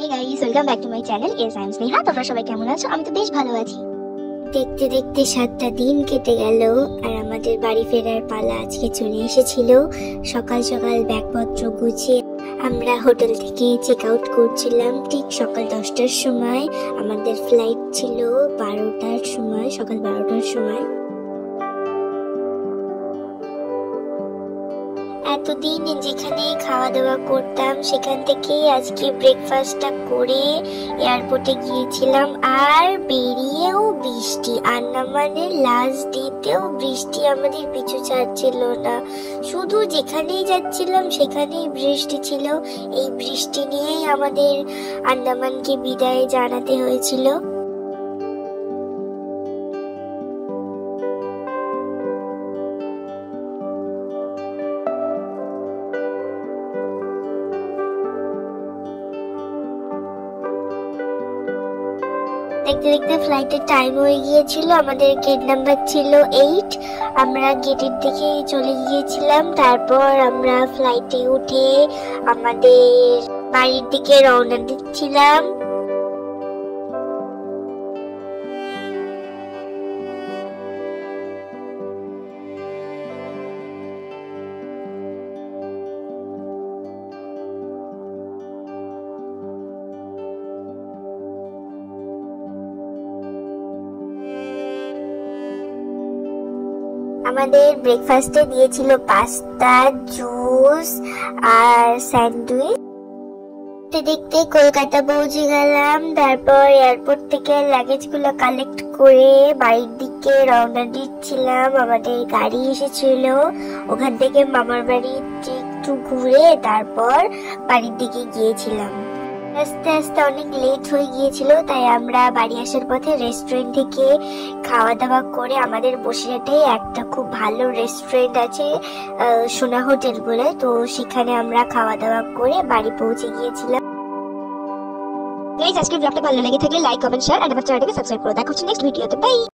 Hey guys, welcome back to my channel. I am Sneha. তোমরা সবাই কেমন আছো? আমি তো বেশ ভালো আছি। দেখতে দেখতে 7টা দিন কেটে গেল আর আমাদের বাড়ি ফেরার পালা আজকে চলে এসেছিল। সকাল সকাল ব্যাগপত্র গুছিয়ে আমরা হোটেল থেকে চেক আউট করছিলাম ঠিক সকাল 10টার সময়। আমাদের ফ্লাইট ছিল 12টার সময়, সকাল 12টার সময়। এতদিন যেখানে খাওয়া দাওয়া করতাম সেখান থেকেই আজকে ব্রেকফাস্টটা করে এয়ারপোর্টে গিয়েছিলাম। আর বেরিয়েও বৃষ্টি, আন্দামানের লাস্ট ডেতেও বৃষ্টি আমাদের পিছু ছাড়ছিল না। শুধু যেখানেই যাচ্ছিলাম সেখানেই বৃষ্টি ছিল। এই বৃষ্টি নিয়েই আমাদের আন্দামানকে বিদায় জানাতে হয়েছিল। দেখতে দেখতে ফ্লাইটের টাইম হয়ে গিয়েছিল। আমাদের গেট নাম্বার ছিল 8। আমরা গেটের দিকে চলে গিয়েছিলাম। তারপর আমরা ফ্লাইটে উঠে আমাদের বাড়ির দিকে রওনা দিচ্ছিলাম। আমাদের ব্রেকফাস্টে দিয়েছিল পাস্তা, জুস আর স্যান্ডউইচ। দেখতে কলকাতা পৌঁছে গেলাম। তারপর এয়ারপোর্ট থেকে লাগেজ গুলো কালেক্ট করে বাড়ির দিকে রওনা দিচ্ছিলাম। আমাদের গাড়ি এসেছিল, ওখান থেকে মামার বাড়ি একটু ঘুরে তারপর বাড়ির দিকে গিয়েছিলাম। আস্তে আস্তে অনেক লেট হয়ে গিয়েছিল, তাই আমরা বাড়ি আসার পথে রেস্টুরেন্ট থেকে খাওয়া দাওয়া করে আমাদের বসিরহাটে একটা খুব ভালো রেস্টুরেন্ট আছে সোনা হোটেল বলে, তো সেখানে আমরা খাওয়া দাওয়া করে বাড়ি পৌঁছে গিয়েছিলাম। গাইস, আজকের ব্লগটা ভালো লেগে থাকলে লাইক, কমেন্ট, শেয়ার আর আমার চ্যানেলটাকে সাবস্ক্রাইব করো। দেখা হচ্ছে নেক্সট ভিডিওতে। বাই।